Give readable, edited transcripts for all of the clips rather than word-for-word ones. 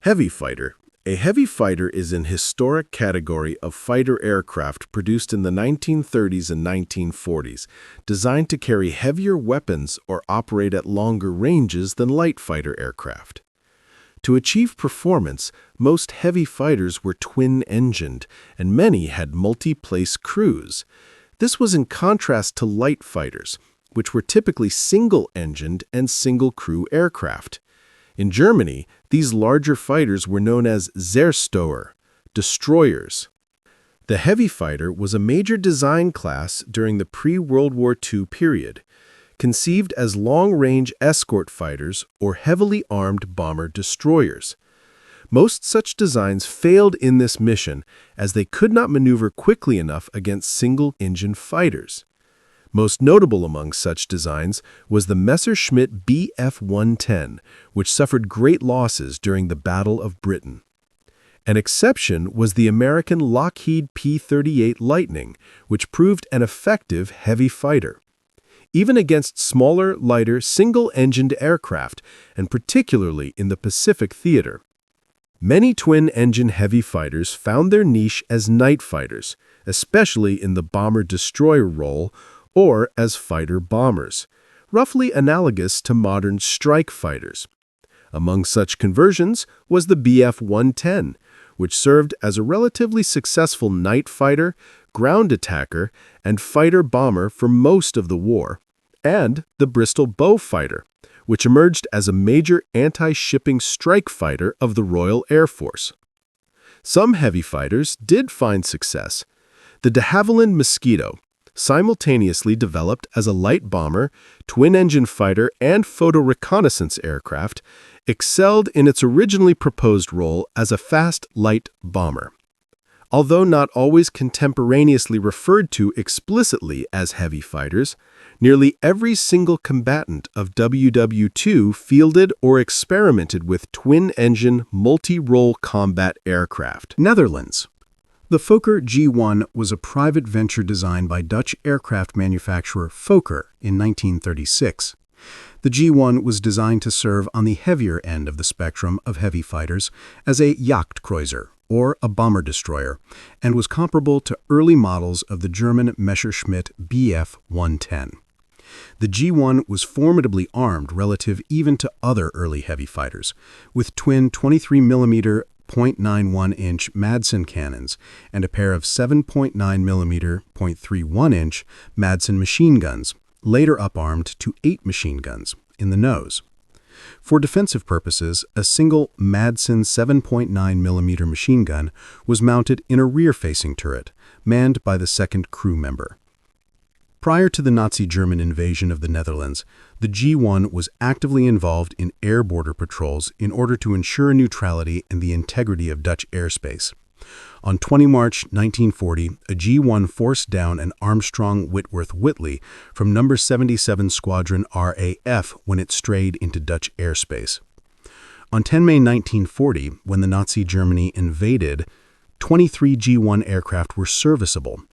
Heavy fighter. A heavy fighter is an historic category of fighter aircraft produced in the 1930s and 1940s, designed to carry heavier weapons or operate at longer ranges than light fighter aircraft. To achieve performance, most heavy fighters were twin-engined, and many had multi-place crews. This was in contrast to light fighters, which were typically single-engined and single-crew aircraft. In Germany, these larger fighters were known as Zerstörer, destroyers. The heavy fighter was a major design class during the pre-World War II period, conceived as long-range escort fighters or heavily armed bomber-destroyers. Most such designs failed in this mission as they could not maneuver quickly enough against single-engine fighters. Most notable among such designs was the Messerschmitt Bf-110, which suffered great losses during the Battle of Britain. An exception was the American Lockheed P-38 Lightning, which proved an effective heavy fighter. Even against smaller, lighter, single-engined aircraft, and particularly in the Pacific theater. Many twin-engine heavy fighters found their niche as night fighters, especially in the bomber-destroyer role, or as fighter-bombers, roughly analogous to modern strike fighters. Among such conversions was the Bf-110, which served as a relatively successful night fighter, ground attacker, and fighter-bomber for most of the war, and the Bristol Beaufighter, which emerged as a major anti-shipping strike fighter of the Royal Air Force. Some heavy fighters did find success. The de Havilland Mosquito, simultaneously developed as a light bomber, twin-engine fighter, and photo-reconnaissance aircraft, excelled in its originally proposed role as a fast light bomber. Although not always contemporaneously referred to explicitly as heavy fighters, nearly every single combatant of WWII fielded or experimented with twin-engine, multi-role combat aircraft. Netherlands. The Fokker G1 was a private venture designed by Dutch aircraft manufacturer Fokker in 1936. The G1 was designed to serve on the heavier end of the spectrum of heavy fighters as a Jagdkreuzer, or a bomber-destroyer, and was comparable to early models of the German Messerschmitt Bf-110. The G1 was formidably armed relative even to other early heavy fighters, with twin 23mm .91-inch Madsen cannons and a pair of 7.9mm .31-inch Madsen machine guns, later uparmed to 8 machine guns, in the nose. For defensive purposes, a single Madsen 7.9mm machine gun was mounted in a rear-facing turret, manned by the second crew member. Prior to the Nazi German invasion of the Netherlands, the G1 was actively involved in air border patrols in order to ensure neutrality and the integrity of Dutch airspace. On 20 March 1940, a G1 forced down an Armstrong Whitworth Whitley from No. 77 Squadron RAF when it strayed into Dutch airspace. On 10 May 1940, when the Nazi Germany invaded, 23 G1 aircraft were serviceable.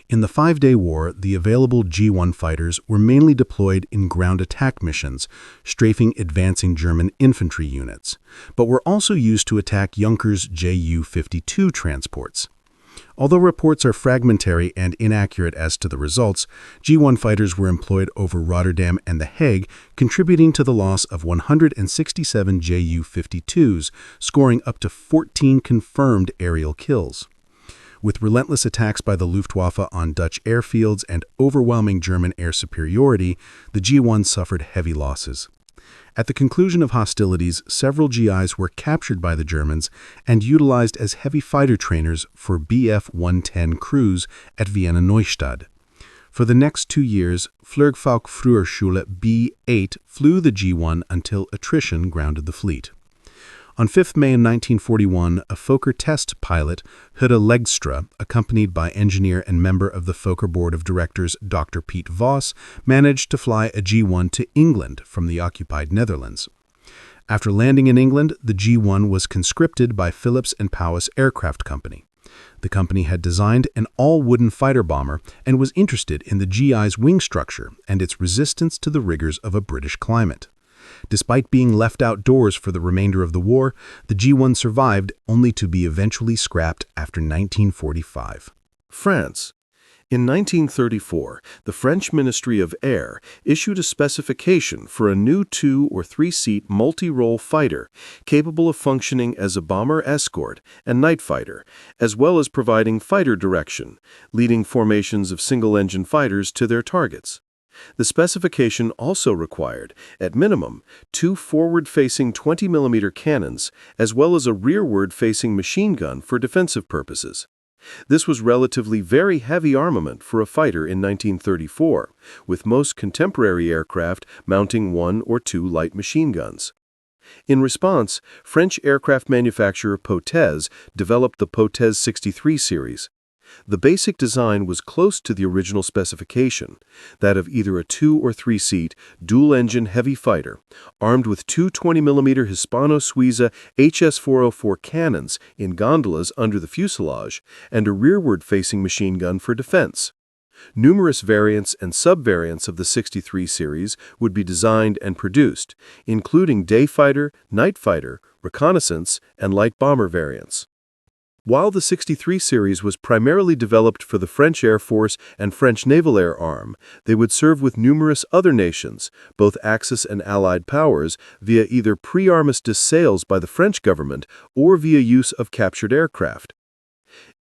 In the 5-day war, the available G1 fighters were mainly deployed in ground attack missions, strafing advancing German infantry units, but were also used to attack Junkers Ju-52 transports. Although reports are fragmentary and inaccurate as to the results, G1 fighters were employed over Rotterdam and The Hague, contributing to the loss of 167 Ju-52s, scoring up to 14 confirmed aerial kills. With relentless attacks by the Luftwaffe on Dutch airfields and overwhelming German air superiority, the G1 suffered heavy losses. At the conclusion of hostilities, several GIs were captured by the Germans and utilized as heavy fighter trainers for Bf-110 crews at Vienna Neustadt. For the next 2 years, Flugzeugführerschule B-8 flew the G1 until attrition grounded the fleet. On 5 May 1941, a Fokker test pilot, Hudde Legstra, accompanied by engineer and member of the Fokker Board of Directors Dr. Piet Voss, managed to fly a G1 to England from the occupied Netherlands. After landing in England, the G1 was conscripted by Phillips & Powys Aircraft Company. The company had designed an all-wooden fighter bomber and was interested in the GI's wing structure and its resistance to the rigors of a British climate. Despite being left outdoors for the remainder of the war, the G1 survived only to be eventually scrapped after 1945. France. In 1934, the French Ministry of Air issued a specification for a new 2- or 3-seat multi-role fighter capable of functioning as a bomber escort and night fighter, as well as providing fighter direction, leading formations of single-engine fighters to their targets. The specification also required, at minimum, 2 forward-facing 20mm cannons, as well as a rearward-facing machine gun for defensive purposes. This was relatively very heavy armament for a fighter in 1934, with most contemporary aircraft mounting 1 or 2 light machine guns. In response, French aircraft manufacturer Potez developed the Potez 63 series. The basic design was close to the original specification, that of either a 2- or 3-seat, dual-engine heavy fighter, armed with 2 20mm Hispano-Suiza HS-404 cannons in gondolas under the fuselage, and a rearward-facing machine gun for defense. Numerous variants and sub-variants of the 63 series would be designed and produced, including day fighter, night fighter, reconnaissance, and light bomber variants. While the 63 series was primarily developed for the French Air Force and French Naval Air Arm, they would serve with numerous other nations, both Axis and Allied powers, via either pre-armistice sales by the French government or via use of captured aircraft.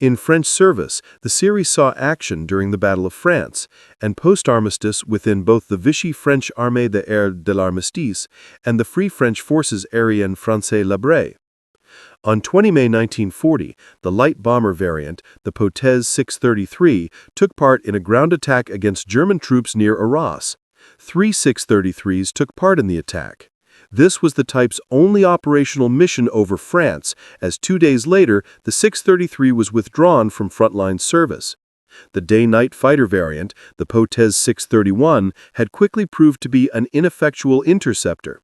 In French service, the series saw action during the Battle of France, and post-armistice within both the Vichy French Armée de Air de l'Armistice and the Free French Forces Aériennes Français Labré. On 20 May 1940, the light bomber variant, the Potez 633, took part in a ground attack against German troops near Arras. 3 633s took part in the attack. This was the type's only operational mission over France, as 2 days later, the 633 was withdrawn from frontline service. The day-night fighter variant, the Potez 631, had quickly proved to be an ineffectual interceptor.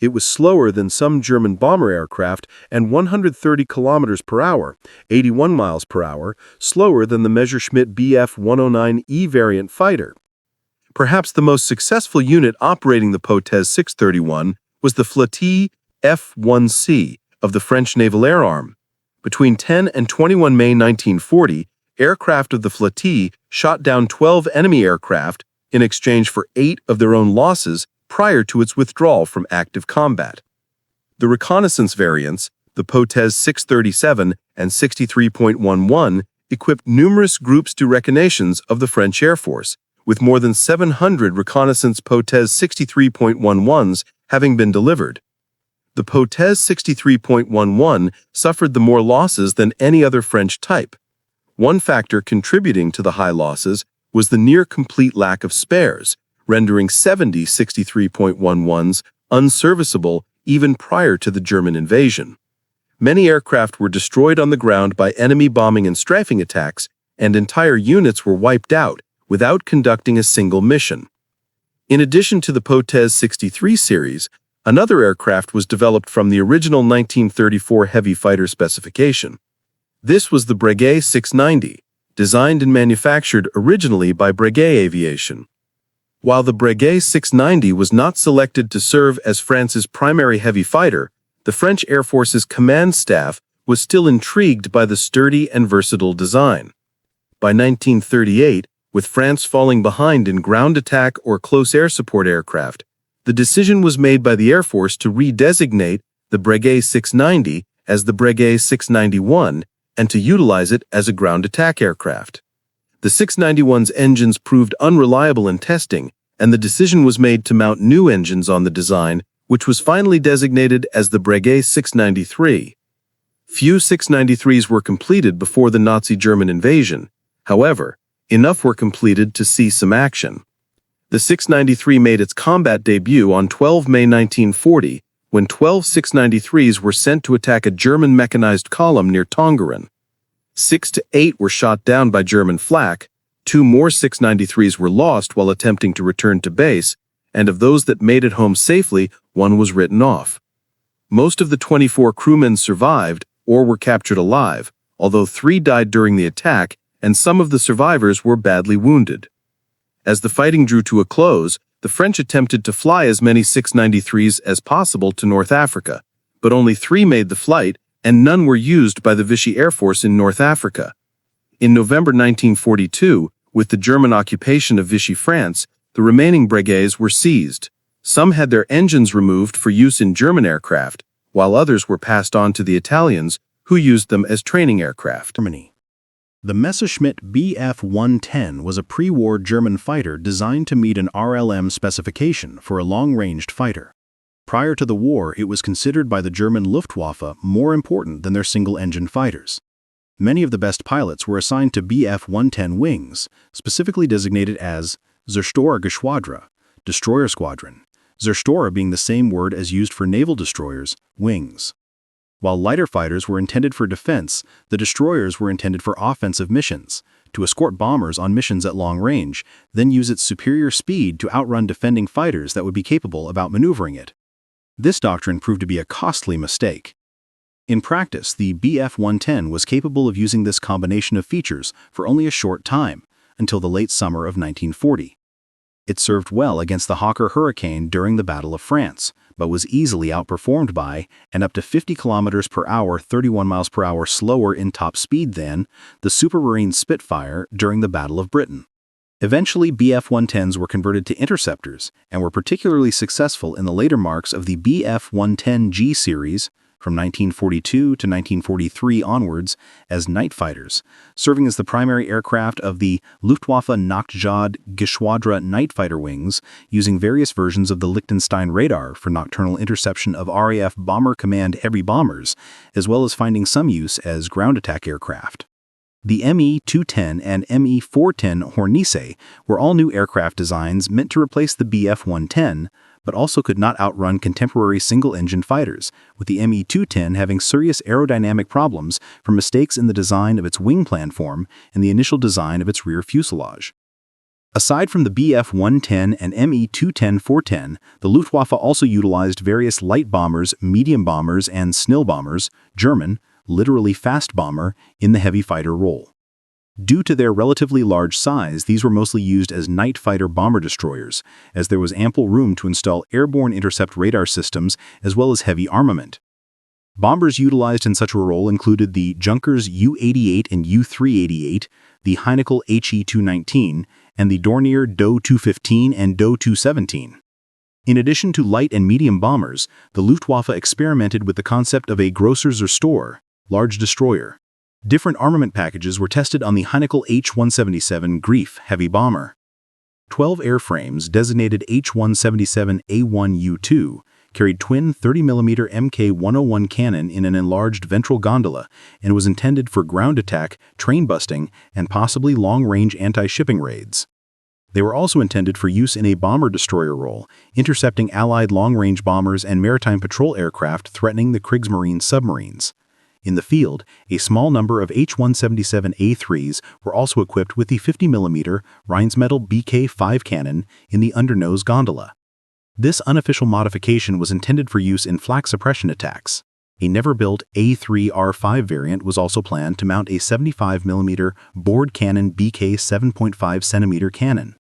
It was slower than some German bomber aircraft and 130 kilometers per hour, 81 miles per hour, slower than the Messerschmitt Bf-109E variant fighter. Perhaps the most successful unit operating the Potez 631 was the Flottille F-1C of the French Naval Air Arm. Between 10 and 21 May 1940, aircraft of the Flottille shot down 12 enemy aircraft in exchange for 8 of their own losses prior to its withdrawal from active combat. The reconnaissance variants, the Potez 637 and 63.11, equipped numerous groups de reconnaissance of the French Air Force, with more than 700 reconnaissance Potez 63.11s having been delivered. The Potez 63.11 suffered the more losses than any other French type. One factor contributing to the high losses was the near-complete lack of spares, rendering 70 63.11s unserviceable even prior to the German invasion. Many aircraft were destroyed on the ground by enemy bombing and strafing attacks, and entire units were wiped out without conducting a single mission. In addition to the Potez 63 series, another aircraft was developed from the original 1934 heavy fighter specification. This was the Breguet 690, designed and manufactured originally by Breguet Aviation. While the Breguet 690 was not selected to serve as France's primary heavy fighter, the French Air Force's command staff was still intrigued by the sturdy and versatile design. By 1938, with France falling behind in ground attack or close air support aircraft, the decision was made by the Air Force to redesignate the Breguet 690 as the Breguet 691 and to utilize it as a ground attack aircraft. The 691's engines proved unreliable in testing, and the decision was made to mount new engines on the design, which was finally designated as the Breguet 693. Few 693s were completed before the Nazi German invasion. However, enough were completed to see some action. The 693 made its combat debut on 12 May 1940, when 12 693s were sent to attack a German mechanized column near Tongeren. 6 to 8 were shot down by German flak, 2 more 693s were lost while attempting to return to base, and of those that made it home safely, 1 was written off. Most of the 24 crewmen survived or were captured alive, although 3 died during the attack, and some of the survivors were badly wounded. As the fighting drew to a close, The French attempted to fly as many 693s as possible to North Africa, but only 3 made the flight, and none were used by the Vichy Air Force in North Africa. In November 1942, with the German occupation of Vichy France, the remaining brigades were seized. Some had their engines removed for use in German aircraft, while others were passed on to the Italians, who used them as training aircraft. Germany. The Messerschmitt Bf-110 was a pre-war German fighter designed to meet an RLM specification for a long-ranged fighter. Prior to the war, it was considered by the German Luftwaffe more important than their single-engine fighters. Many of the best pilots were assigned to Bf-110 wings, specifically designated as Zerstörer-Geschwader, destroyer squadron, Zerstörer being the same word as used for naval destroyers, wings. While lighter fighters were intended for defense, the destroyers were intended for offensive missions, to escort bombers on missions at long range, then use its superior speed to outrun defending fighters that would be capable of outmaneuvering it. This doctrine proved to be a costly mistake. In practice, the Bf-110 was capable of using this combination of features for only a short time, until the late summer of 1940. It served well against the Hawker Hurricane during the Battle of France, but was easily outperformed by, and up to 50 km per hour, 31 miles per hour slower in top speed than, the Supermarine Spitfire during the Battle of Britain. Eventually, Bf-110s were converted to interceptors and were particularly successful in the later marks of the Bf-110G series, from 1942 to 1943 onwards, as night fighters, serving as the primary aircraft of the Luftwaffe Nachtjagdgeschwader night fighter wings, using various versions of the Liechtenstein radar for nocturnal interception of RAF Bomber Command heavy bombers, as well as finding some use as ground attack aircraft. The Me-210 and Me-410 Hornisse were all new aircraft designs meant to replace the Bf-110, but also could not outrun contemporary single-engine fighters, with the Me-210 having serious aerodynamic problems from mistakes in the design of its wing planform and the initial design of its rear fuselage. Aside from the Bf-110 and Me-210-410, the Luftwaffe also utilized various light bombers, medium bombers, and Schnellbombers, German, literally fast bomber, in the heavy fighter role. Due to their relatively large size, these were mostly used as night fighter bomber destroyers, as there was ample room to install airborne intercept radar systems as well as heavy armament. Bombers utilized in such a role included the Junkers U-88 and U-388, the Heinkel HE-219, and the Dornier Do-215 and Do-217. In addition to light and medium bombers, the Luftwaffe experimented with the concept of a Grosser Zerstörer, large destroyer. Different armament packages were tested on the Heinkel H-177 Grief heavy bomber. 12 airframes designated H-177A1U2 carried twin 30mm Mk101 cannon in an enlarged ventral gondola and was intended for ground attack, train busting, and possibly long-range anti-shipping raids. They were also intended for use in a bomber-destroyer role, intercepting Allied long-range bombers and maritime patrol aircraft threatening the Kriegsmarine submarines. In the field, a small number of H-177A3s were also equipped with the 50mm Rheinmetall BK-5 cannon in the undernose gondola. This unofficial modification was intended for use in flak suppression attacks. A never-built A3R5 variant was also planned to mount a 75mm board cannon BK 7.5cm cannon.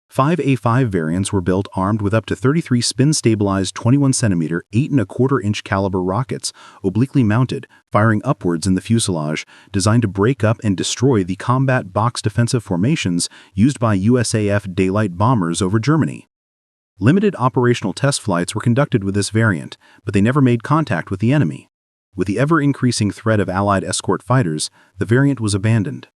5 A5 variants were built armed with up to 33 spin-stabilized 21cm 8¼ caliber rockets, obliquely mounted, firing upwards in the fuselage, designed to break up and destroy the combat box defensive formations used by USAF daylight bombers over Germany. Limited operational test flights were conducted with this variant, but they never made contact with the enemy. With the ever-increasing threat of Allied escort fighters, the variant was abandoned.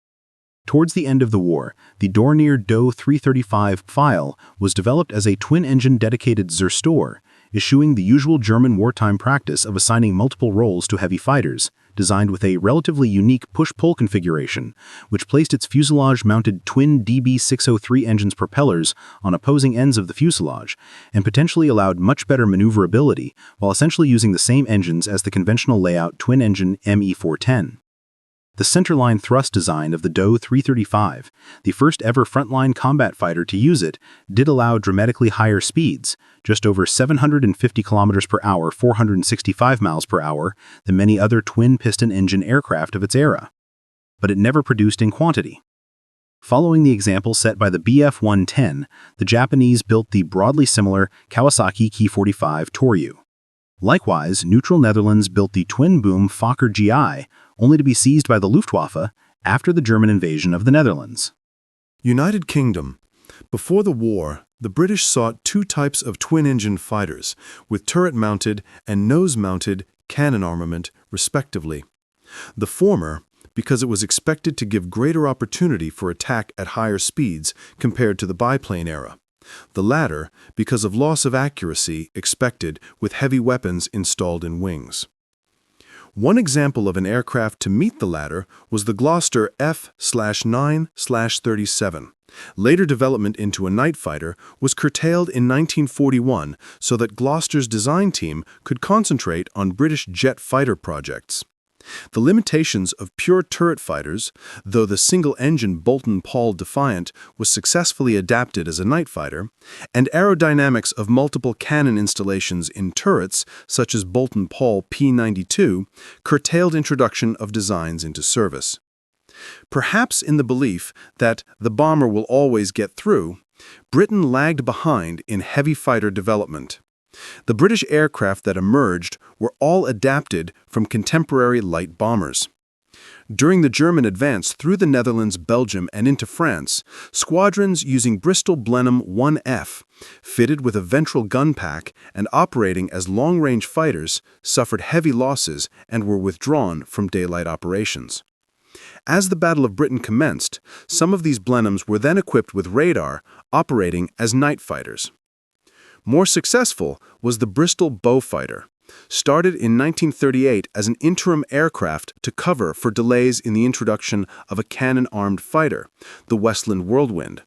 Towards the end of the war, the Dornier Do-335 file was developed as a twin-engine dedicated Zerstörer, eschewing the usual German wartime practice of assigning multiple roles to heavy fighters, designed with a relatively unique push-pull configuration, which placed its fuselage-mounted twin DB603 engine's propellers on opposing ends of the fuselage, and potentially allowed much better maneuverability while essentially using the same engines as the conventional layout twin-engine Me-410. The centerline thrust design of the Do-335, the first ever frontline combat fighter to use it, did allow dramatically higher speeds, just over 750 km per hour, 465 miles per hour, than many other twin-piston engine aircraft of its era. But it never produced in quantity. Following the example set by the Bf-110, the Japanese built the broadly similar Kawasaki Ki-45 Toryu. Likewise, neutral Netherlands built the twin-boom Fokker GI, only to be seized by the Luftwaffe after the German invasion of the Netherlands. United Kingdom. Before the war, the British sought two types of twin-engine fighters, with turret-mounted and nose-mounted cannon armament, respectively. The former, because it was expected to give greater opportunity for attack at higher speeds compared to the biplane era. The latter, because of loss of accuracy expected with heavy weapons installed in wings. One example of an aircraft to meet the latter was the Gloucester F/9/37. Later development into a night fighter was curtailed in 1941 so that Gloucester's design team could concentrate on British jet fighter projects. The limitations of pure turret fighters, though the single-engine Boulton-Paul Defiant was successfully adapted as a night fighter, and aerodynamics of multiple cannon installations in turrets, such as Boulton-Paul P-92, curtailed introduction of designs into service. Perhaps in the belief that the bomber will always get through, Britain lagged behind in heavy fighter development. The British aircraft that emerged were all adapted from contemporary light bombers. During the German advance through the Netherlands, Belgium, and into France, squadrons using Bristol Blenheim 1F, fitted with a ventral gun pack and operating as long-range fighters, suffered heavy losses and were withdrawn from daylight operations. As the Battle of Britain commenced, some of these Blenheims were then equipped with radar, operating as night fighters. More successful was the Bristol Beaufighter, started in 1938 as an interim aircraft to cover for delays in the introduction of a cannon-armed fighter, the Westland Whirlwind.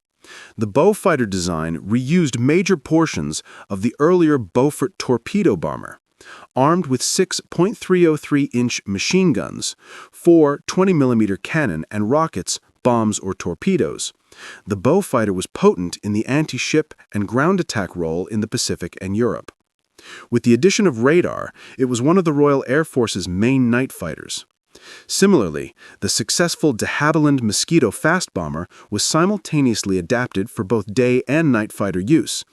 The Beaufighter design reused major portions of the earlier Beaufort torpedo bomber, armed with 6 .303-inch machine guns, 4 20mm cannon and rockets, bombs, or torpedoes. The Beaufighter was potent in the anti-ship and ground attack role in the Pacific and Europe. With the addition of radar, it was one of the Royal Air Force's main night fighters. Similarly, the successful de Havilland Mosquito fast bomber was simultaneously adapted for both day and night fighter use.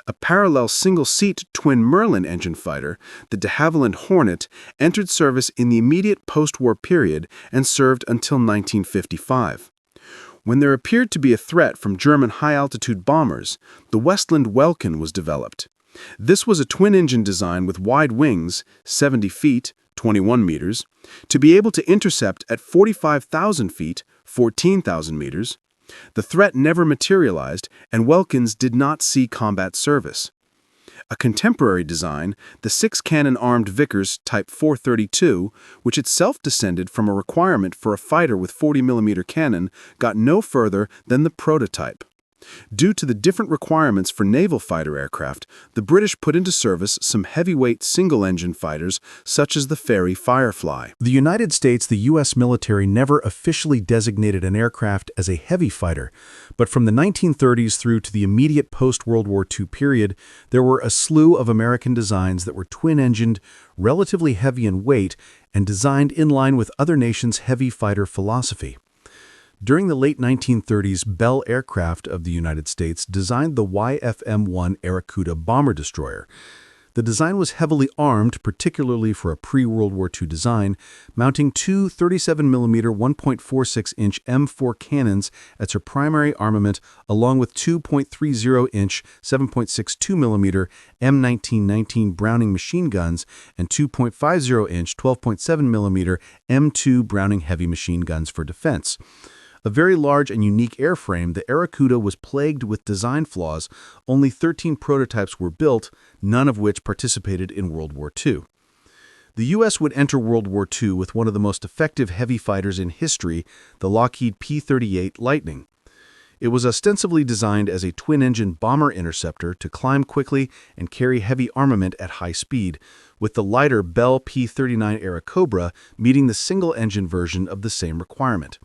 A parallel single-seat twin Merlin engine fighter, the de Havilland Hornet, entered service in the immediate post-war period and served until 1955. When there appeared to be a threat from German high-altitude bombers, the Westland Welkin was developed. This was a twin-engine design with wide wings, 70 feet, 21 meters, to be able to intercept at 45,000 feet, 14,000 meters. The threat never materialized, and Welkins did not see combat service. A contemporary design, the 6-cannon-armed Vickers Type 432, which itself descended from a requirement for a fighter with 40mm cannon, got no further than the prototype. Due to the different requirements for naval fighter aircraft, the British put into service some heavyweight single-engine fighters, such as the Fairey Firefly. The United States, the U.S. military never officially designated an aircraft as a heavy fighter, but from the 1930s through to the immediate post-World War II period, there were a slew of American designs that were twin-engined, relatively heavy in weight, and designed in line with other nations' heavy fighter philosophy. During the late 1930s, Bell Aircraft of the United States designed the YFM-1 Aerocuda bomber destroyer. The design was heavily armed, particularly for a pre-World War II design, mounting two 37mm 1.46-inch M4 cannons as her primary armament, along with 2.30-inch 7.62mm M1919 Browning machine guns and 2.50-inch 12.7mm M2 Browning heavy machine guns for defense. A very large and unique airframe, the Aerocuda was plagued with design flaws. Only 13 prototypes were built, none of which participated in World War II. The U.S. would enter World War II with one of the most effective heavy fighters in history, the Lockheed P-38 Lightning. It was ostensibly designed as a twin-engine bomber interceptor to climb quickly and carry heavy armament at high speed, with the lighter Bell P-39 Airacobra meeting the single-engine version of the same requirement.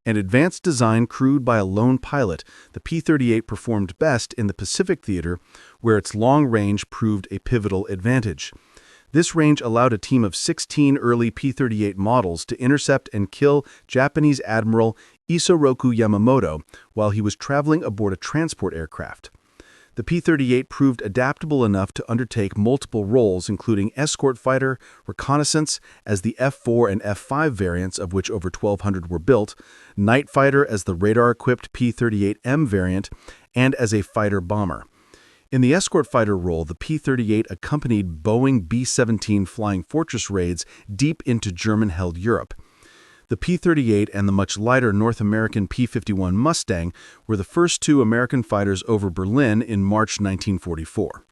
An advanced design crewed by a lone pilot, the P-38 performed best in the Pacific theater, where its long range proved a pivotal advantage. This range allowed a team of 16 early P-38 models to intercept and kill Japanese Admiral Isoroku Yamamoto while he was traveling aboard a transport aircraft. The P-38 proved adaptable enough to undertake multiple roles, including escort fighter, reconnaissance, as the F-4 and F-5 variants, of which over 1,200 were built, night fighter as the radar-equipped P-38M variant, and as a fighter-bomber. In the escort fighter role, the P-38 accompanied Boeing B-17 Flying Fortress raids deep into German-held Europe. The P-38 and the much lighter North American P-51 Mustang were the first two American fighters over Berlin in March 1944.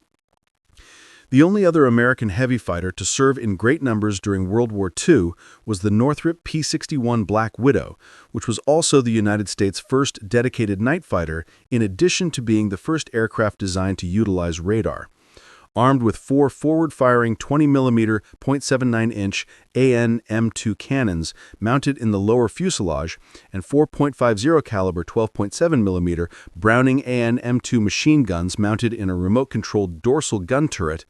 The only other American heavy fighter to serve in great numbers during World War II was the Northrop P-61 Black Widow, which was also the United States' first dedicated night fighter, in addition to being the first aircraft designed to utilize radar. Armed with four forward-firing 20mm .79-inch AN-M2 cannons mounted in the lower fuselage and 4.50 caliber 12.7mm Browning AN-M2 machine guns mounted in a remote-controlled dorsal gun turret,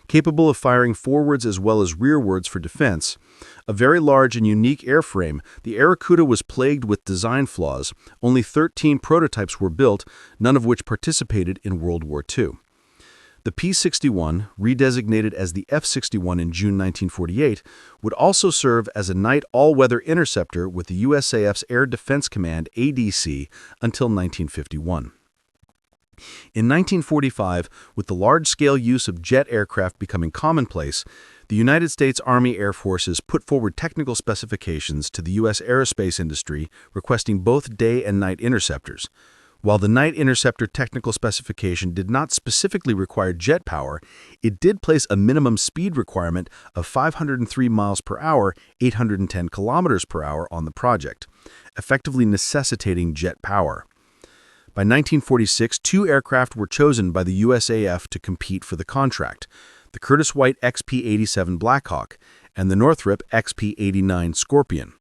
capable of firing forwards as well as rearwards for defense. A very large and unique airframe, the Aerocuda was plagued with design flaws. Only 13 prototypes were built, none of which participated in World War II. The P-61, redesignated as the F-61 in June 1948, would also serve as a night all-weather interceptor with the USAF's Air Defense Command ADC until 1951. In 1945, with the large-scale use of jet aircraft becoming commonplace, the United States Army Air Forces put forward technical specifications to the U.S. aerospace industry requesting both day and night interceptors. While the night interceptor technical specification did not specifically require jet power, it did place a minimum speed requirement of 503 miles per hour, 810 kilometers per hour on the project, effectively necessitating jet power. By 1946, two aircraft were chosen by the USAF to compete for the contract: the Curtiss White XP-87 Blackhawk and the Northrop XP-89 Scorpion.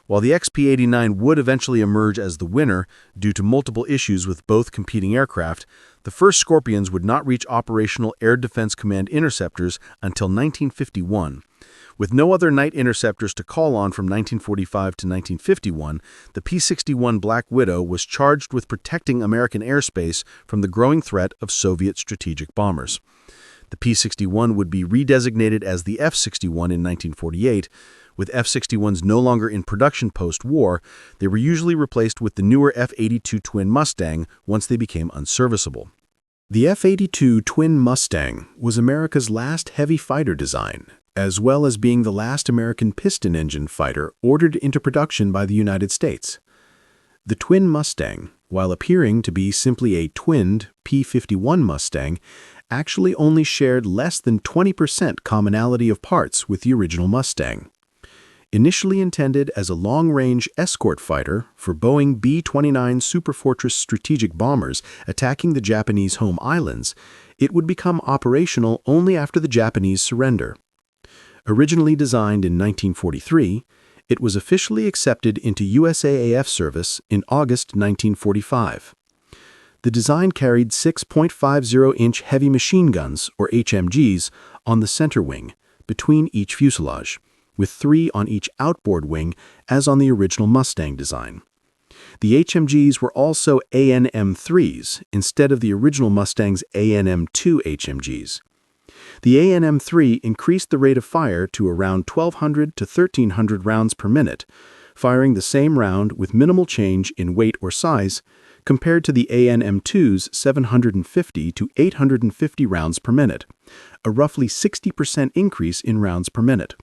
While the XP-89 would eventually emerge as the winner due to multiple issues with both competing aircraft, the first Scorpions would not reach operational Air Defense Command interceptors until 1951. With no other night interceptors to call on from 1945 to 1951, the P-61 Black Widow was charged with protecting American airspace from the growing threat of Soviet strategic bombers. The P-61 would be redesignated as the F-61 in 1948. With F-61s no longer in production post-war, they were usually replaced with the newer F-82 Twin Mustang once they became unserviceable. The F-82 Twin Mustang was America's last heavy fighter design, as well as being the last American piston engine fighter ordered into production by the United States. The Twin Mustang, while appearing to be simply a twinned P-51 Mustang, actually only shared less than 20% commonality of parts with the original Mustang. Initially intended as a long-range escort fighter for Boeing B-29 Superfortress strategic bombers attacking the Japanese home islands, it would become operational only after the Japanese surrender. Originally designed in 1943, it was officially accepted into USAAF service in August 1945. The design carried 6.50-inch heavy machine guns, or HMGs, on the center wing, between each fuselage, with 3 on each outboard wing as on the original Mustang design. The HMGs were also AN-M3s instead of the original Mustang's AN-M2 HMGs. The AN-M3 increased the rate of fire to around 1,200 to 1,300 rounds per minute, firing the same round with minimal change in weight or size compared to the AN-M2's 750 to 850 rounds per minute, a roughly 60% increase in rounds per minute.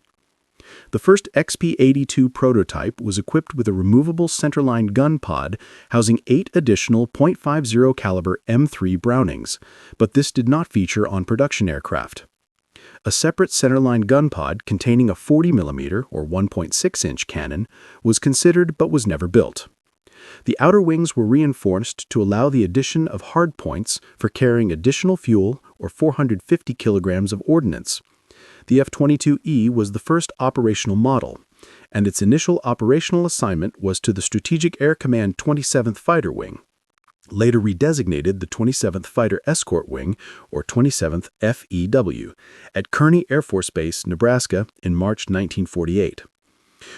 The first XP-82 prototype was equipped with a removable centerline gun pod housing 8 additional .50 caliber M3 Brownings, but this did not feature on production aircraft. A separate centerline gun pod containing a 40mm or 1.6-inch cannon was considered but was never built. The outer wings were reinforced to allow the addition of hardpoints for carrying additional fuel or 450 kilograms of ordnance. The F-22E was the first operational model, and its initial operational assignment was to the Strategic Air Command 27th Fighter Wing, later redesignated the 27th Fighter Escort Wing, or 27th FEW, at Kearney Air Force Base, Nebraska, in March 1948.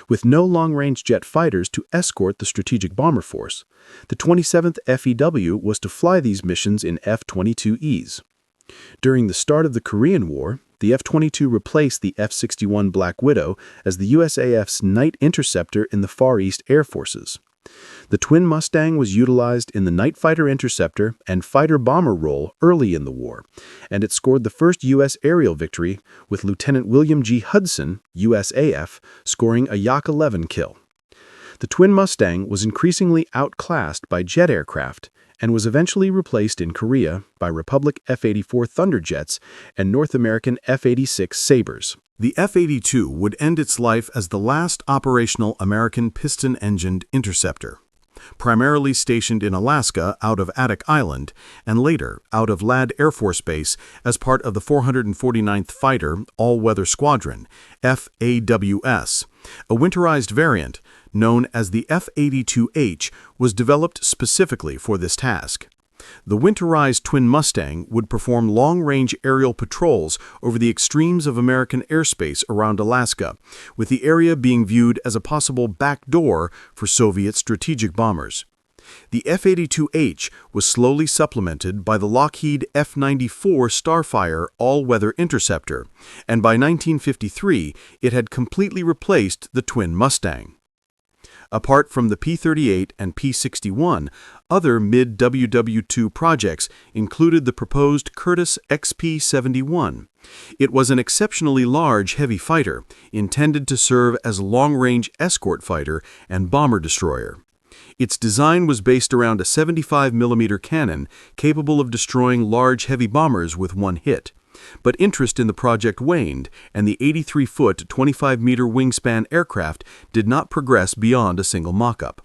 With no long-range jet fighters to escort the strategic bomber force, the 27th FEW was to fly these missions in F-22Es. During the start of the Korean War, the F-22 replaced the F-61 Black Widow as the USAF's night interceptor in the Far East Air Forces. The twin Mustang was utilized in the night fighter interceptor and fighter-bomber role early in the war, and it scored the first U.S. aerial victory, with Lieutenant William G. Hudson, USAF, scoring a Yak-11 kill. The twin Mustang was increasingly outclassed by jet aircraft and was eventually replaced in Korea by Republic F-84 Thunderjets and North American F-86 Sabres. The F-82 would end its life as the last operational American piston-engined interceptor, primarily stationed in Alaska out of Attuck Island and later out of Ladd Air Force Base as part of the 449th Fighter All-Weather Squadron, FAWS. A winterized variant, known as the F-82H, was developed specifically for this task. The winterized twin Mustang would perform long-range aerial patrols over the extremes of American airspace around Alaska, with the area being viewed as a possible backdoor for Soviet strategic bombers. The F-82H was slowly supplemented by the Lockheed F-94 Starfire all-weather interceptor, and by 1953 it had completely replaced the twin Mustang. Apart from the P-38 and P-61, other mid-WWII projects included the proposed Curtiss XP-71. It was an exceptionally large heavy fighter, intended to serve as a long-range escort fighter and bomber destroyer. Its design was based around a 75mm cannon capable of destroying large heavy bombers with one hit. But interest in the project waned, and the 83-foot, 25-meter wingspan aircraft did not progress beyond a single mock-up.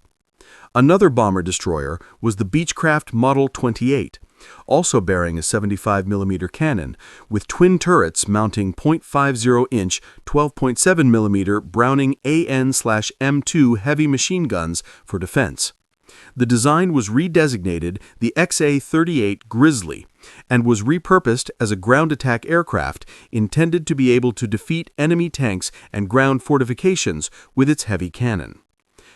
Another bomber-destroyer was the Beechcraft Model 28, also bearing a 75mm cannon, with twin turrets mounting .50-inch, 12.7mm Browning AN/M2 heavy machine guns for defense. The design was redesignated the XA-38 Grizzly and was repurposed as a ground attack aircraft intended to be able to defeat enemy tanks and ground fortifications with its heavy cannon.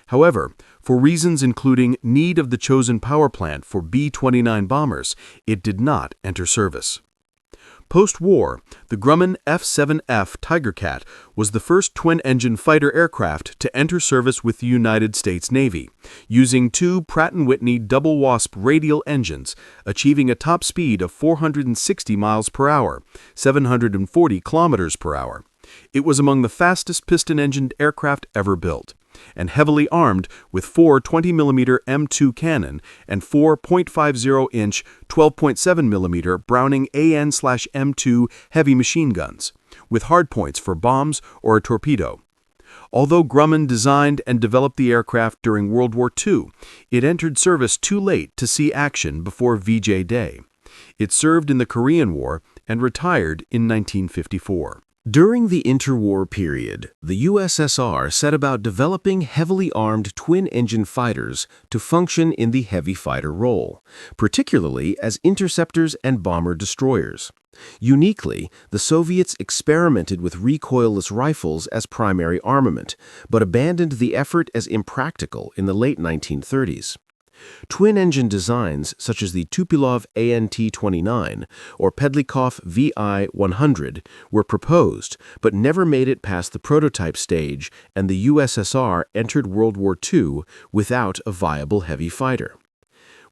However, for reasons including need of the chosen power plant for B-29 bombers, it did not enter service. Post-war, the Grumman F-7F Tigercat was the first twin-engine fighter aircraft to enter service with the United States Navy, using two Pratt & Whitney double Wasp radial engines, achieving a top speed of 460 miles per hour, 740 kilometers per hour. It was among the fastest piston-engined aircraft ever built, and heavily armed with four 20mm M2 cannon and four .50-inch 12.7mm Browning AN/M2 heavy machine guns, with hardpoints for bombs or a torpedo. Although Grumman designed and developed the aircraft during World War II, it entered service too late to see action before VJ Day. It served in the Korean War and retired in 1954. During the interwar period, the USSR set about developing heavily armed twin-engine fighters to function in the heavy fighter role, particularly as interceptors and bomber-destroyers. Uniquely, the Soviets experimented with recoilless rifles as primary armament, but abandoned the effort as impractical in the late 1930s. Twin-engine designs such as the Tupilov ANT-29 or Pedlikov VI-100 were proposed, but never made it past the prototype stage, and the USSR entered World War II without a viable heavy fighter.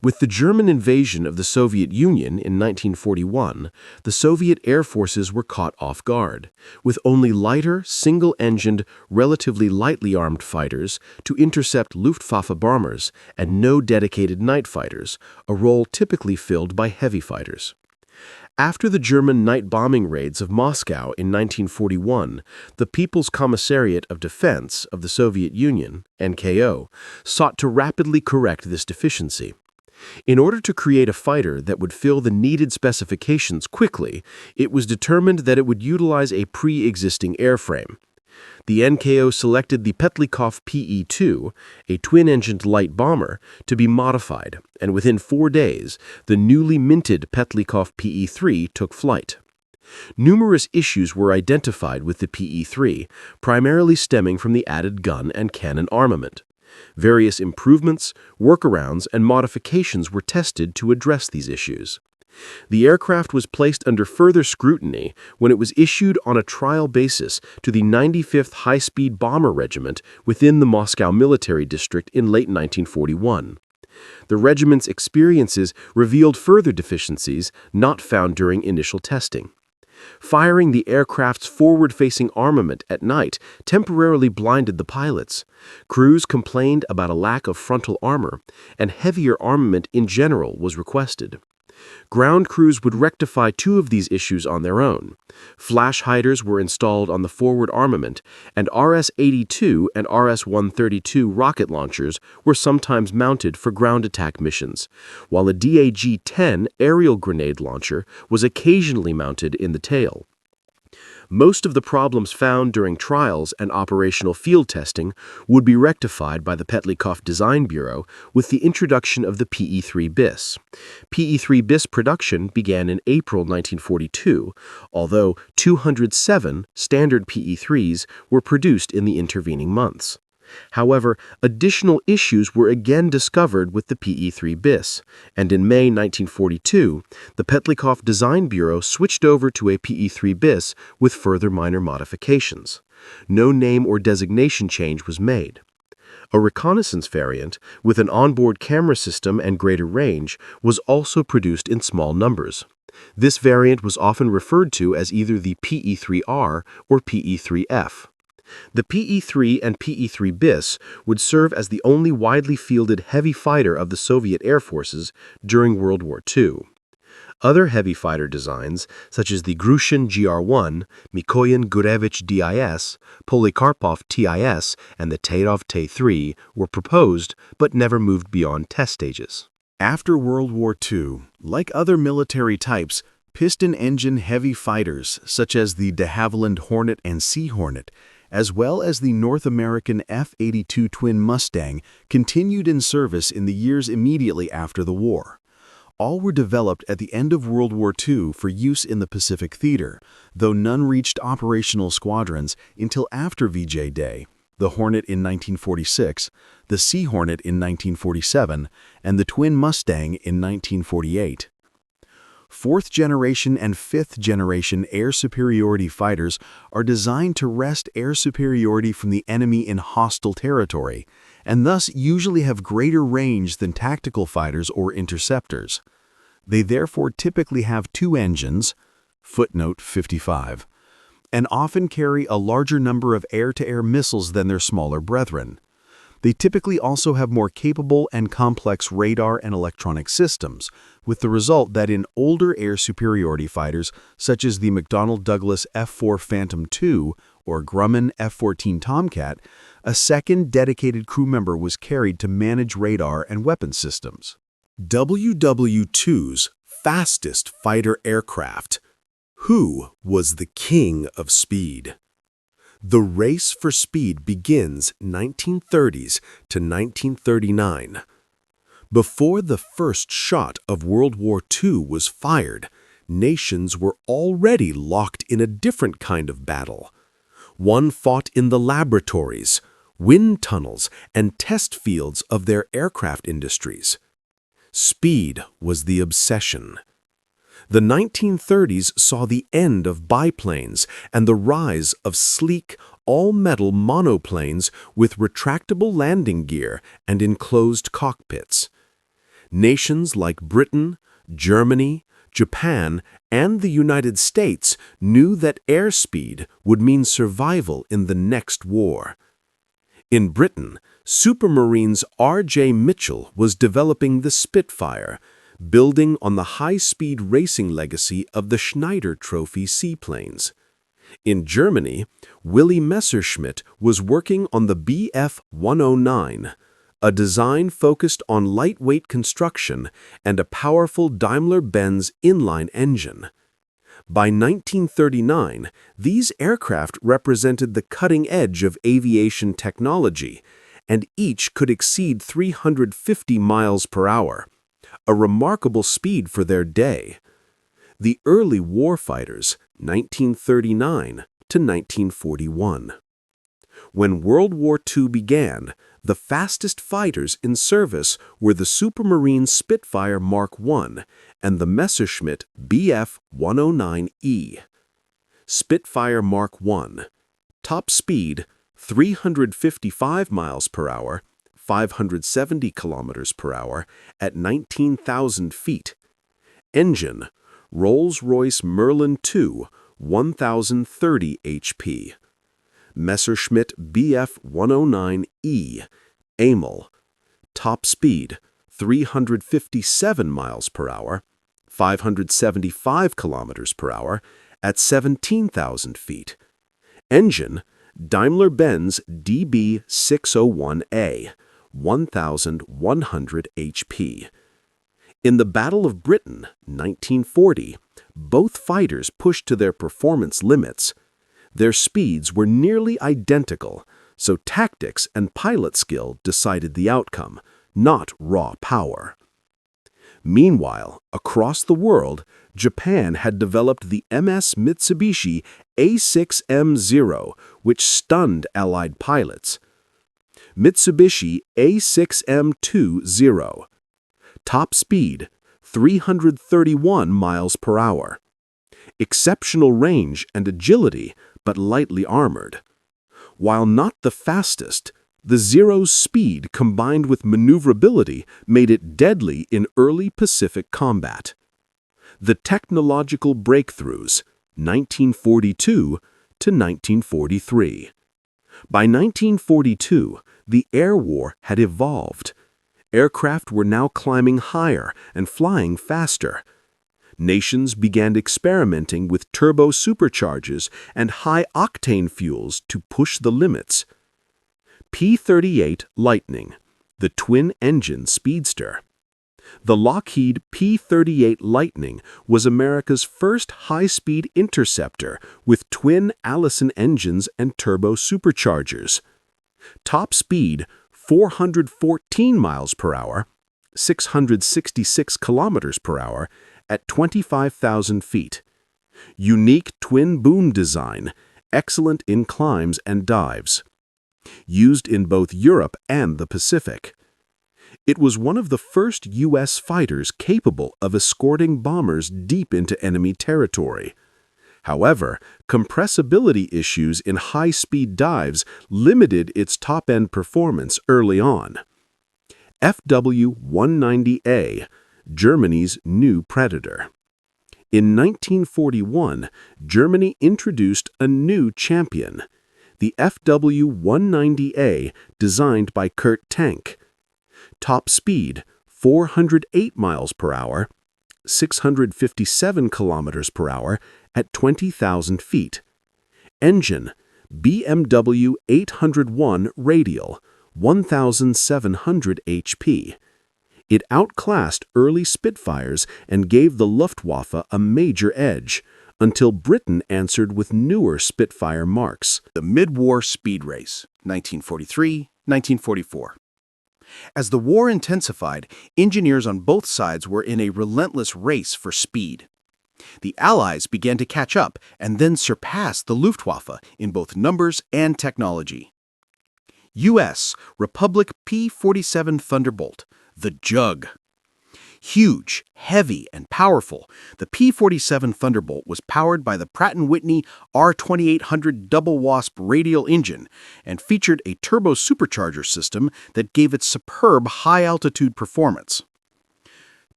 With the German invasion of the Soviet Union in 1941, the Soviet air forces were caught off guard, with only lighter, single-engined, relatively lightly armed fighters to intercept Luftwaffe bombers and no dedicated night fighters, a role typically filled by heavy fighters. After the German night bombing raids of Moscow in 1941, the People's Commissariat of Defense of the Soviet Union, NKO, sought to rapidly correct this deficiency. In order to create a fighter that would fill the needed specifications quickly, it was determined that it would utilize a pre-existing airframe. The NKO selected the Petlikov PE-2, a twin-engined light bomber, to be modified, and within 4 days, the newly minted Petlikov PE-3 took flight. Numerous issues were identified with the PE-3, primarily stemming from the added gun and cannon armament. Various improvements, workarounds, and modifications were tested to address these issues. The aircraft was placed under further scrutiny when it was issued on a trial basis to the 95th High-Speed Bomber Regiment within the Moscow Military District in late 1941. The regiment's experiences revealed further deficiencies not found during initial testing. Firing the aircraft's forward-facing armament at night temporarily blinded the pilots. Crews complained about a lack of frontal armor, and heavier armament in general was requested. Ground crews would rectify two of these issues on their own. Flash hiders were installed on the forward armament, and RS-82 and RS-132 rocket launchers were sometimes mounted for ground attack missions, while a DAG-10 aerial grenade launcher was occasionally mounted in the tail. Most of the problems found during trials and operational field testing would be rectified by the Petlikov Design Bureau with the introduction of the PE-3 bis. PE-3 bis production began in April 1942, although 207 standard PE-3s were produced in the intervening months. However, additional issues were again discovered with the PE-3 bis, and in May 1942, the Petlikov Design Bureau switched over to a PE-3 bis with further minor modifications. No name or designation change was made. A reconnaissance variant, with an onboard camera system and greater range, was also produced in small numbers. This variant was often referred to as either the PE-3R or PE-3F. The PE-3 and PE-3 bis would serve as the only widely fielded heavy fighter of the Soviet Air Forces during World War II. Other heavy fighter designs, such as the Grushin GR-1, Mikoyan Gurevich DIS, Polikarpov TIS, and the Tairov T-3, were proposed but never moved beyond test stages. After World War II, like other military types, piston-engine heavy fighters, such as the de Havilland Hornet and Sea Hornet, as well as the North American F-82 twin Mustang, continued in service in the years immediately after the war. All were developed at the end of World War II for use in the Pacific Theater, though none reached operational squadrons until after VJ Day: the Hornet in 1946, the Sea Hornet in 1947, and the twin Mustang in 1948. Fourth-generation and fifth-generation air superiority fighters are designed to wrest air superiority from the enemy in hostile territory, and thus usually have greater range than tactical fighters or interceptors. They therefore typically have two engines, footnote 55, and often carry a larger number of air-to-air missiles than their smaller brethren. They typically also have more capable and complex radar and electronic systems, with the result that in older air superiority fighters, such as the McDonnell Douglas F-4 Phantom II or Grumman F-14 Tomcat, a second dedicated crew member was carried to manage radar and weapon systems. WW-II's fastest fighter aircraft. Who was the king of speed? The race for speed begins 1930s to 1939. Before the first shot of World War II was fired, nations were already locked in a different kind of battle. One fought in the laboratories, wind tunnels, and test fields of their aircraft industries. Speed was the obsession. The 1930s saw the end of biplanes and the rise of sleek, all-metal monoplanes with retractable landing gear and enclosed cockpits. Nations like Britain, Germany, Japan, and the United States knew that airspeed would mean survival in the next war. In Britain, Supermarine's R.J. Mitchell was developing the Spitfire, building on the high-speed racing legacy of the Schneider Trophy seaplanes. In Germany, Willy Messerschmitt was working on the Bf-109, a design focused on lightweight construction and a powerful Daimler-Benz inline engine. By 1939, these aircraft represented the cutting edge of aviation technology, and each could exceed 350 miles per hour. A remarkable speed for their day. The early warfighters, 1939 to 1941. When World War II began, the fastest fighters in service were the Supermarine Spitfire Mark I and the Messerschmitt Bf-109E. Spitfire Mark I. Top speed 355 miles per hour, 570 kilometers per hour at 19,000 feet. Engine Rolls-Royce Merlin II, 1,030 HP. Messerschmitt Bf-109E, AML. Top speed 357 miles per hour, 575 kilometers per hour at 17,000 feet. Engine Daimler-Benz DB601A, 1,100 HP. In the Battle of Britain, 1940, both fighters pushed to their performance limits. Their speeds were nearly identical, so tactics and pilot skill decided the outcome, not raw power. Meanwhile, across the world, Japan had developed the MS Mitsubishi A6M0, which stunned Allied pilots. Mitsubishi A6M20. Top speed 331 miles per hour. Exceptional range and agility, but lightly armored. While not the fastest, the Zero's speed combined with maneuverability made it deadly in early Pacific combat. The technological breakthroughs, 1942 to 1943. By 1942, the air war had evolved. Aircraft were now climbing higher and flying faster. Nations began experimenting with turbo superchargers and high-octane fuels to push the limits. P-38 Lightning, the twin-engine speedster. The Lockheed P-38 Lightning was America's first high-speed interceptor with twin Allison engines and turbo superchargers. Top speed 414 miles per hour, 666 kilometers per hour at 25,000 feet. Unique twin boom design, excellent in climbs and dives. Used in both Europe and the Pacific. It was one of the first U.S. fighters capable of escorting bombers deep into enemy territory. However, compressibility issues in high-speed dives limited its top-end performance early on. FW-190A, Germany's new Predator. In 1941, Germany introduced a new champion, the FW-190A, designed by Kurt Tank. Top speed 408 miles per hour, 657 kilometers per hour at 20,000 feet. Engine BMW 801 Radial, 1,700 HP. It outclassed early Spitfires and gave the Luftwaffe a major edge, until Britain answered with newer Spitfire marks. The Mid-War Speed Race, 1943-1944. As the war intensified, engineers on both sides were in a relentless race for speed. The Allies began to catch up and then surpass the Luftwaffe in both numbers and technology. U.S. Republic P-47 Thunderbolt, the Jug. Huge, heavy, and powerful, the P-47 Thunderbolt was powered by the Pratt & Whitney R2800 double wasp radial engine and featured a turbo supercharger system that gave it superb high-altitude performance.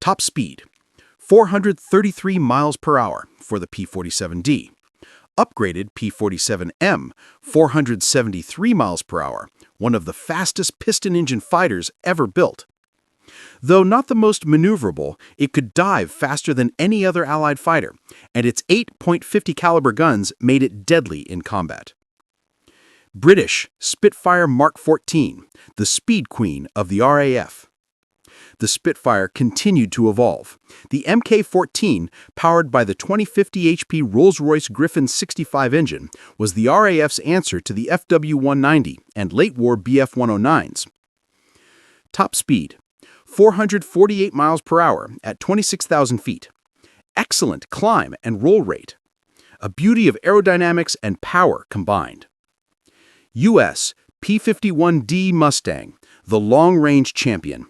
Top speed 433 miles per hour for the P-47D. Upgraded P-47M, 473 miles per hour, one of the fastest piston engine fighters ever built. Though not the most maneuverable, it could dive faster than any other Allied fighter, and its 8.50 caliber guns made it deadly in combat. British Spitfire Mark XIV, the speed queen of the RAF. The Spitfire continued to evolve. The Mk-14, powered by the 2050 HP Rolls-Royce Griffin 65 engine, was the RAF's answer to the FW-190 and late-war Bf-109s. Top speed 448 miles per hour at 26,000 feet. Excellent climb and roll rate. a beauty of aerodynamics and power combined. U.S. P-51D Mustang, the long-range champion.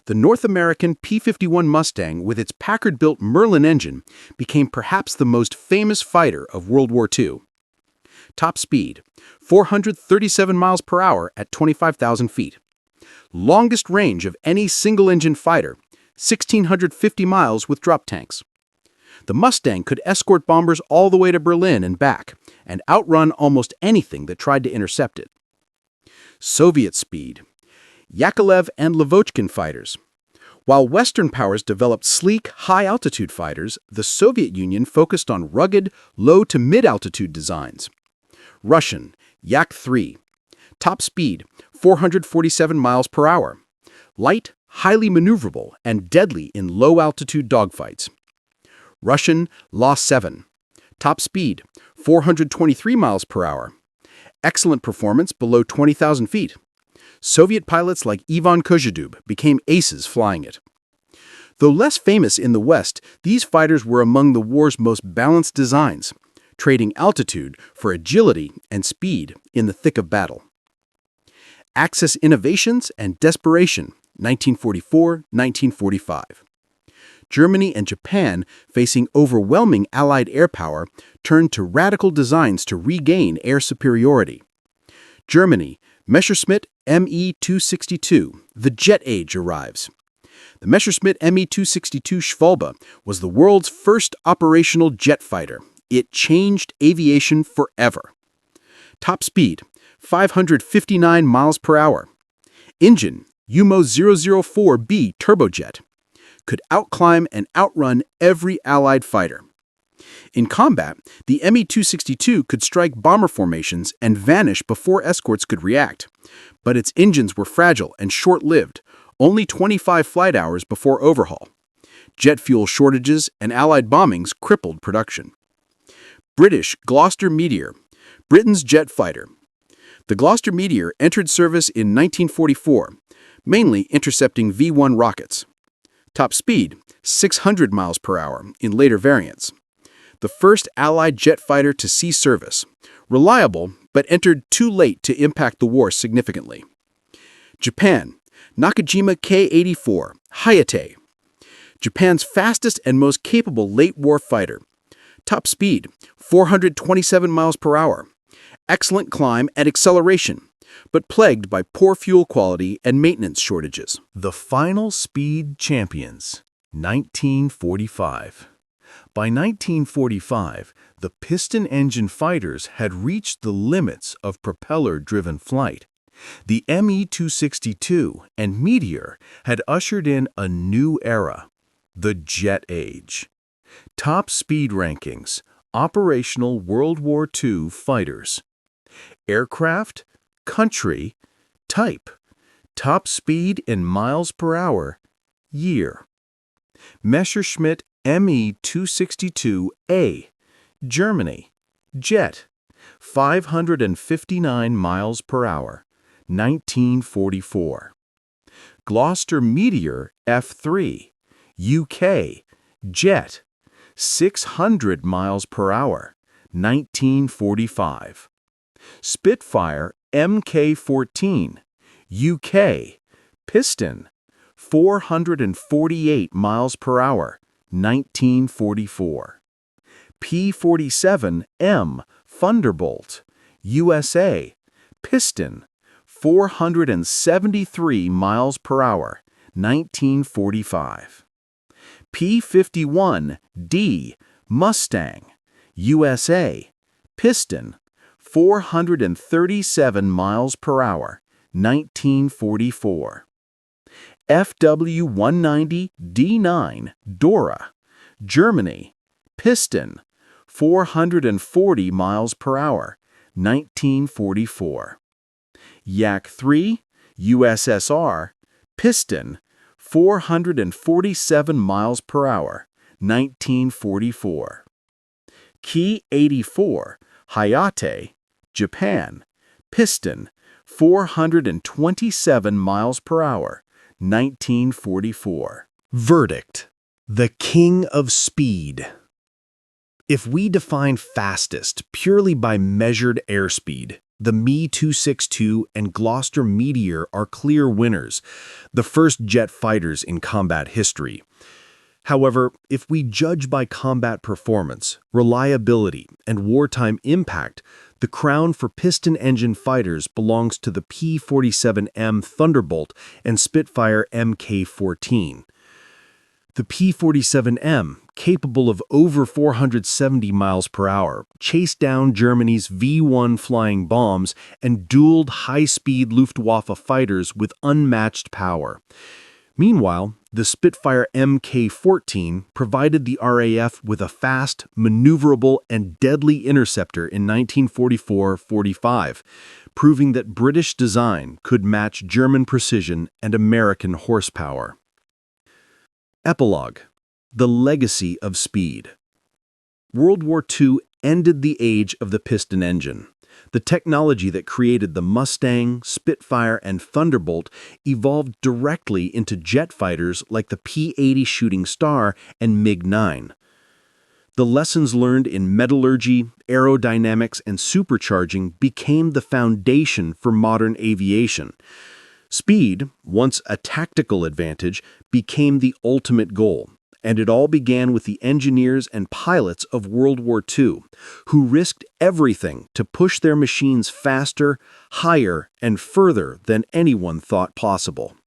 The North American P-51 Mustang, with its Packard-built Merlin engine, became perhaps the most famous fighter of World War II. Top speed, 437 miles per hour at 25,000 feet. Longest range of any single-engine fighter, 1,650 miles with drop tanks. The Mustang could escort bombers all the way to Berlin and back, and outrun almost anything that tried to intercept it. Soviet speed. Yakovlev and Lavochkin fighters. While Western powers developed sleek, high-altitude fighters, the Soviet Union focused on rugged, low to mid-altitude designs. Russian Yak-3. Top speed, 447 miles per hour. Light, highly maneuverable, and deadly in low-altitude dogfights. Russian La-7. Top speed, 423 miles per hour. Excellent performance below 20,000 feet. Soviet pilots like Ivan Kozhedub became aces flying it. Though less famous in the West, these fighters were among the war's most balanced designs, trading altitude for agility and speed in the thick of battle. Axis innovations and desperation, 1944-1945. Germany and Japan, facing overwhelming Allied air power, turned to radical designs to regain air superiority. Germany, Messerschmitt Me 262, the jet age arrives. The Messerschmitt Me 262 Schwalbe was the world's first operational jet fighter. It changed aviation forever. Top speed, 559 miles per hour. Engine, UMO 004B turbojet. Could outclimb and outrun every Allied fighter. In combat, the Me 262 could strike bomber formations and vanish before escorts could react. But its engines were fragile and short-lived, only 25 flight hours before overhaul. Jet fuel shortages and Allied bombings crippled production. British Gloucester Meteor, Britain's jet fighter. The Gloucester Meteor entered service in 1944, mainly intercepting V-1 rockets. Top speed, 600 miles per hour in later variants. The first Allied jet fighter to see service. Reliable, but entered too late to impact the war significantly. Japan, Nakajima Ki-84 Hayate. Japan's fastest and most capable late-war fighter. Top speed, 427 miles per hour. Excellent climb and acceleration, but plagued by poor fuel quality and maintenance shortages. The final speed champions, 1945. By 1945, the piston engine fighters had reached the limits of propeller-driven flight. The Me 262 and Meteor had ushered in a new era, the jet age. Top speed rankings, operational World War II fighters. Aircraft, country, type, top speed in miles per hour, year. Messerschmitt Me 262A, Germany, jet, 559 miles per hour, 1944. Gloucester Meteor F3, UK, jet, 600 miles per hour, 1945. Spitfire Mk14, UK, piston, 448 miles per hour, 1944. P-47 Thunderbolt, USA, piston, 473 miles per hour, 1945. P-51D Mustang, USA, piston, 437 miles per hour, 1944. FW-190D9 Dora, Germany, piston, 440 miles per hour, 1944. Yak-3 USSR, piston, 447 miles per hour, 1944. Ki-84 Hayate, Japan, piston, 427 miles per hour, 1944. Verdict: the king of speed. If we define fastest purely by measured airspeed, the Me-262 and Gloucester Meteor are clear winners, the first jet fighters in combat history. However, if we judge by combat performance, reliability, and wartime impact, the crown for piston-engine fighters belongs to the P-47M Thunderbolt and Spitfire Mk-14. The P-47M, capable of over 470 miles per hour, chased down Germany's V-1 flying bombs and dueled high-speed Luftwaffe fighters with unmatched power. Meanwhile, the Spitfire Mk-14 provided the RAF with a fast, maneuverable, and deadly interceptor in 1944-45, proving that British design could match German precision and American horsepower. Epilogue: The legacy of speed. World War II ended the age of the piston engine. The technology that created the Mustang, Spitfire, and Thunderbolt evolved directly into jet fighters like the P-80 Shooting Star and MiG-9. The lessons learned in metallurgy, aerodynamics, and supercharging became the foundation for modern aviation. Speed, once a tactical advantage, became the ultimate goal, and it all began with the engineers and pilots of World War II, who risked everything to push their machines faster, higher, and further than anyone thought possible.